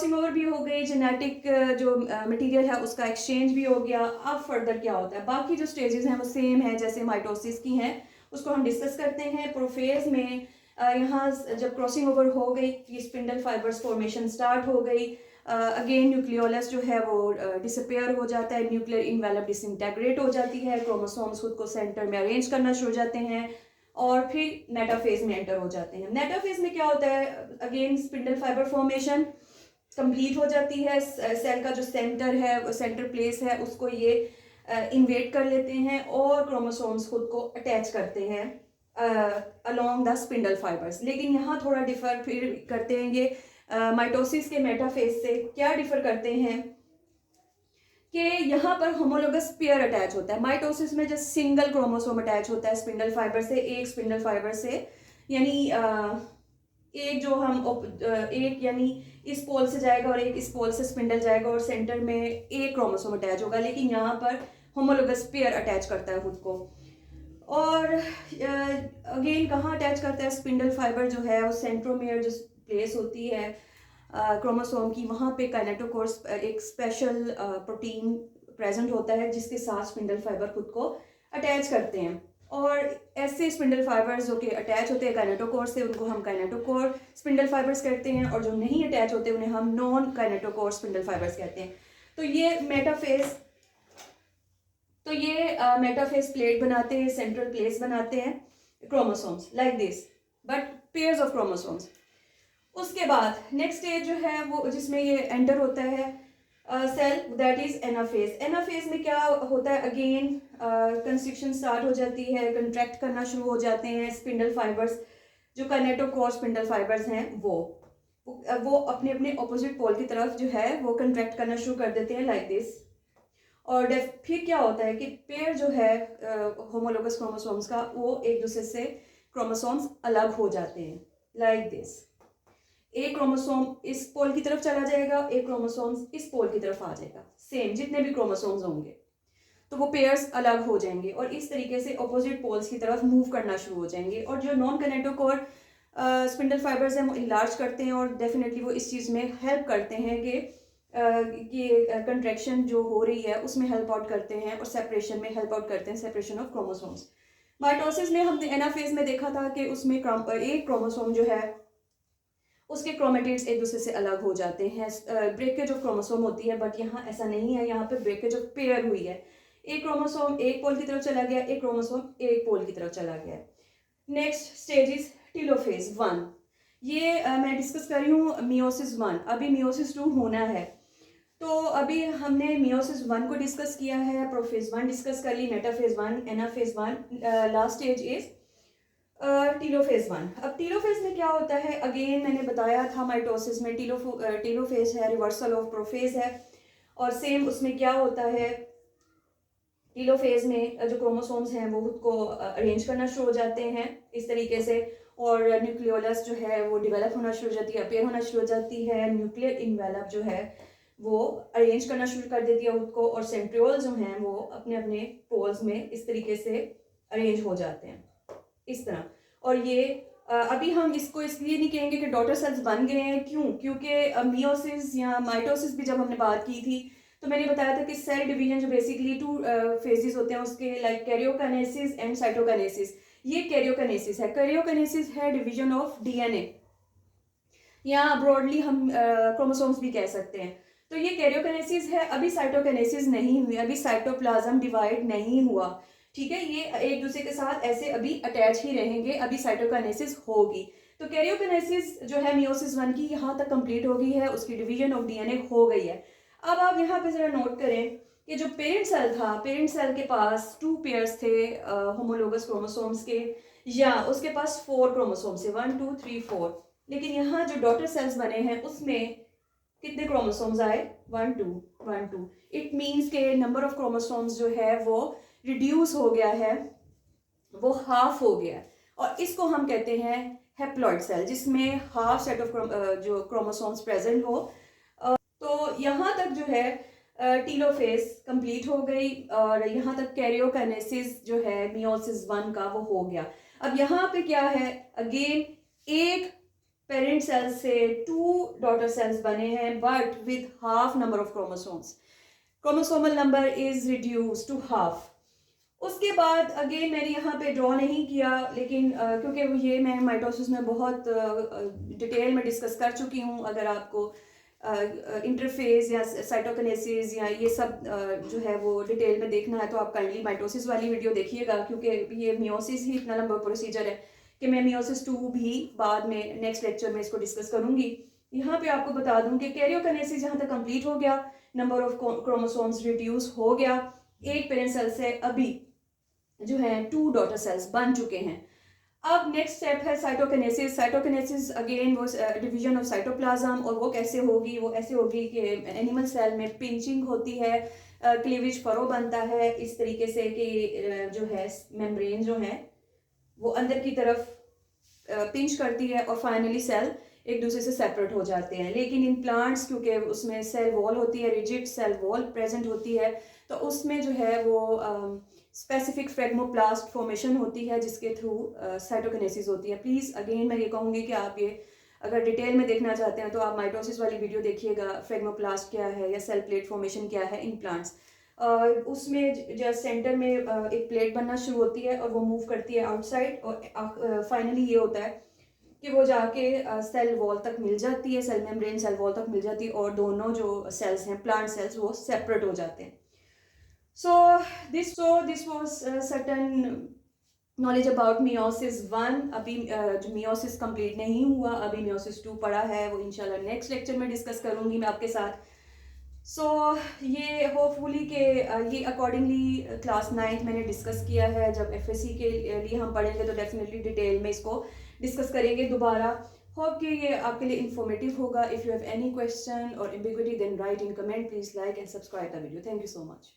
Crossing over भी हो गई, जेनेटिक जो मटेरियल है उसका एक्सचेंज भी हो गया। अब फर्दर क्या होता है, बाकी जो स्टेजेस हैं वो सेम है जैसे माइटोसिस की हैं, उसको हम डिस्कस करते हैं। प्रोफेज में यहाँ जब क्रॉसिंग ओवर हो गई, ये स्पिंडल फाइबर्स फॉर्मेशन स्टार्ट हो गई, अगेन न्यूक्लियोलस जो है वो डिसअपेयर हो जाता है, न्यूक्लियर इनवेलप डिसइंटेग्रेट हो जाती है, क्रोमोसोम्स खुद को सेंटर में अरेंज करना शुरू हो जाते हैं और फिर मेटाफेज में एंटर हो जाते हैं। मेटाफेज में क्या होता है, again spindle fibre formation complete हो जाती है, सेल का जो सेंटर है, सेंटर प्लेस है, उसको ये इन्वेट कर लेते हैं और क्रोमोसोम्स खुद को अटैच करते हैं अलोंग द स्पिंडल फाइबर्स। लेकिन यहाँ थोड़ा डिफर फिर करते हैं ये माइटोसिस के मेटाफेज से। क्या डिफर करते हैं कि यहाँ पर होमोलोगस पेयर अटैच होता है। माइटोसिस में जो सिंगल क्रोमोसोम अटैच होता है स्पिंडल फाइबर से, एक स्पिंडल फाइबर से, यानी एक जो हम एक यानी इस पोल से जाएगा और एक इस पोल से स्पिंडल जाएगा और सेंटर में एक क्रोमोसोम अटैच होगा। लेकिन यहाँ पर होमोलोगस पेयर अटैच करता है खुद को। और अगेन कहाँ अटैच करता है स्पिंडल फाइबर जो है, वो सेंट्रोमियर जो प्लेस होती है क्रोमोसोम की, वहाँ पे काइनेटोकोर एक स्पेशल प्रोटीन प्रेजेंट होता है जिसके साथ स्पिंडल फाइबर खुद को अटैच करते हैं। और ऐसे स्पिंडल फाइबर्स जो कि अटैच होते हैं काइनेटोकोर से, उनको हम काइनेटोकोर स्पिंडल फाइबर्स कहते हैं, और जो नहीं अटैच होते उन्हें हम नॉन काइनेटोकोर स्पिंडल फाइबर्स कहते हैं। तो ये मेटाफेज प्लेट बनाते हैं, सेंट्रल प्लेस बनाते हैं chromosomes like this, but pairs of chromosomes. उसके बाद नेक्स्ट स्टेज जो है वो जिसमें ये एंटर होता है cell, that is anaphase. Anaphase में क्या होता है, अगेन कंस्ट्रक्शन स्टार्ट हो जाती है, कंट्रैक्ट करना शुरू हो जाते हैं स्पिंडल फाइबर्स। जो काइनेटोकोर स्पिंडल फाइबर्स हैं वो अपने अपने ऑपोजिट पोल की तरफ जो है वो कंट्रैक्ट करना शुरू कर देते हैं लाइक दिस। और फिर क्या होता है कि पेयर जो है होमोलोगस क्रोमोसोम्स का, वो एक दूसरे से क्रोमोसोम्स अलग हो जाते हैं लाइक दिस। एक क्रोमोसोम इस पोल की तरफ चला जाएगा, एक क्रोमोसोम इस पोल की तरफ आ जाएगा, सेम जितने भी क्रोमोसोम्स होंगे, तो वो पेयर्स अलग हो जाएंगे और इस तरीके से ऑपोजिट पोल्स की तरफ मूव करना शुरू हो जाएंगे। और जो नॉन काइनेटोकोर स्पिंडल फाइबर्स हैं वो इनलार्ज करते हैं और डेफिनेटली वो इस चीज़ में हेल्प करते हैं कि कंट्रैक्शन जो हो रही है उसमें हेल्प आउट करते हैं और सेपरेशन में हेल्प आउट करते हैं, सेपरेशन ऑफ क्रोमोसोम्स। माइटोसिस में हमने एनाफेज में देखा था कि उसमें एक क्रोमोसोम जो है उसके क्रोमेटिड्स एक दूसरे से अलग हो जाते हैं, ब्रेकेज ऑफ क्रोमोसोम होती है, बट यहाँ ऐसा नहीं है, यहाँ पे ब्रेकेज ऑफ पेयर हुई है। एक क्रोमोसोम एक पोल की तरफ चला गया, एक क्रोमोसोम एक पोल की तरफ चला गया। Next stage is telophase 1। ये मैं डिस्कस कर रही हूँ मियोसिस 1, अभी मियोसिस 2 होना है। तो अभी हमने मियोसिस 1 को डिस्कस किया है, प्रोफेज 1 डिस्कस कर ली, metaphase 1, anaphase 1, last stage is telophase 1। अब टीलोफेज में क्या होता है, अगेन मैंने बताया था माइटोसिस में टीलोफेज है, रिवर्सल ऑफ प्रोफेज है। और सेम उसमें क्या होता है, टीलोफेज में जो क्रोमोसोम्स हैं वो खुद को अरेंज करना शुरू हो जाते हैं इस तरीके से, और न्यूक्लियोलस जो है वो डेवलप होना शुरू हो जाती है, अपेयर होना शुरू हो जाती है, न्यूक्लियर इनवेलप जो है वो अरेंज करना शुरू कर देती है खुद को, और सेंट्रियोल जो हैं वो अपने अपने पोल्स में इस तरीके से अरेंज हो जाते हैं इस तरह। और ये अभी हम इसको इसलिए नहीं कहेंगे कि डॉटर सेल्स बन गए हैं, क्यों, क्योंकि मियोसिस या माइटोसिस भी जब हमने बात की थी तो मैंने बताया था कि सेल डिवीजन जो बेसिकली 2 फेजेस होते हैं उसके, लाइक कैरियोकाइनेसिस एंड साइटोकाइनेसिस। ये कैरियोकाइनेसिस है, कैरियोकाइनेसिस है डिवीजन ऑफ डीएनए, या ब्रॉडली हम क्रोमोसोम्स भी कह सकते हैं। तो ये कैरियोकाइनेसिस है, अभी साइटोकाइनेसिस नहीं हुई, अभी साइटोप्लाज्म डिवाइड नहीं हुआ, ठीक है। ये एक दूसरे के साथ ऐसे अभी अटैच ही रहेंगे, अभी साइटोकाइनेसिस होगी। तो कैरियोकाइनेसिस जो है मियोसिस 1 की यहाँ तक कंप्लीट हो गई है, उसकी डिवीजन ऑफ डीएनए हो गई है। अब आप यहाँ पे जरा नोट करें कि जो पेरेंट सेल था, पेरेंट सेल के पास 2 पेयर्स थे होमोलोगस क्रोमोसोम्स के, या उसके पास 4 क्रोमोसोम्स थे, 1 2 3 4। लेकिन यहाँ जो डॉटर सेल्स बने हैं उसमें कितने क्रोमोसोम्स आए, 1 2 1 2। इट मीन्स के नंबर ऑफ क्रोमोसोम्स जो है वो रिड्यूस हो गया है, वो हाफ हो गया है, और इसको हम कहते हैं हैप्लॉइड सेल, जिसमें हाफ सेट ऑफ जो क्रोमोसोम्स प्रेजेंट हो। तो यहाँ तक जो है टीलोफेज कंप्लीट हो गई, और यहाँ तक कैरियोकाइनेसिस जो है मियोसिस 1 का वो हो गया। अब यहाँ पे क्या है, अगेन एक पेरेंट सेल से 2 डॉटर सेल्स बने हैं but with half number of chromosomes. Chromosomal number is reduce to half. उसके बाद अगेन मैंने यहाँ पे ड्रॉ नहीं किया, लेकिन क्योंकि ये मैं माइटोसिस में बहुत डिटेल में डिस्कस कर चुकी हूँ. अगर आपको इंटरफेस या साइटोकिनेसिस या ये सब जो है वो डिटेल में देखना है तो आप काइंडली माइटोसिस वाली वीडियो देखिएगा, क्योंकि ये मियोसिस ही इतना लंबा प्रोसीजर है कि मैं मियोसिस 2 भी बाद में नेक्स्ट लेक्चर में इसको डिस्कस करूंगी. यहाँ पे आपको बता दूं कि कैरियोकिनेसिस जहाँ तक कंप्लीट हो गया, नंबर ऑफ क्रोमोसोम्स रिड्यूस हो गया. एक पेरेंट सेल से अभी जो है 2 डॉटर सेल्स बन चुके हैं. अब नेक्स्ट स्टेप है साइटोकिनेसिस. साइटोकिनेसिस अगेन वो डिवीजन ऑफ साइटोप्लाज्म, और वो कैसे होगी? वो ऐसे होगी कि एनिमल सेल में पिंचिंग होती है, क्लीवेज फरो बनता है इस तरीके से कि जो है मेम्ब्रेन जो है वो अंदर की तरफ पिंच करती है और फाइनली सेल एक दूसरे से सेपरेट हो जाते हैं. लेकिन इन प्लांट्स क्योंकि उसमें सेल वॉल होती है, रिजिड सेल वॉल प्रेजेंट होती है, तो उसमें जो है वो स्पेसिफिक फ्रेगमोप्लास्ट फॉर्मेशन होती है जिसके थ्रू साइटोकिनेसिस होती है. प्लीज़ अगेन मैं ये कहूँगी कि आप ये अगर डिटेल में देखना चाहते हैं तो आप माइटोसिस वाली वीडियो देखिएगा. फ्रेगमोप्लास्ट क्या है या सेल प्लेट फॉर्मेशन क्या है इन प्लांट्स. उसमें जो सेंटर में एक प्लेट बनना शुरू होती है और वो मूव करती है आउटसाइड, और फाइनली ये होता है कि वो जाके सेल वॉल तक मिल जाती है, सेल मेम्ब्रेन सेल वॉल तक मिल जाती है, और दोनों जो सेल्स हैं प्लांट सेल्स वो सेपरेट हो जाते हैं. So this was certain knowledge about meiosis 1. अभी जो meiosis complete नहीं हुआ, अभी meiosis 2 पड़ा है, वो इंशाल्लाह नेक्स्ट लेक्चर में डिस्कस करूँगी मैं आपके साथ. सो ये होपफुली के ये अकॉर्डिंगली क्लास 9th मैंने डिस्कस किया है. जब FSC के लिए हम पढ़ेंगे तो डेफिनेटली डिटेल में इसको डिस्कस करेंगे दोबारा. होप कि ये आपके लिए इंफॉर्मेटिव होगा. If you have any question और ambiguity then write in comment. Please like and subscribe the video. Thank you so much.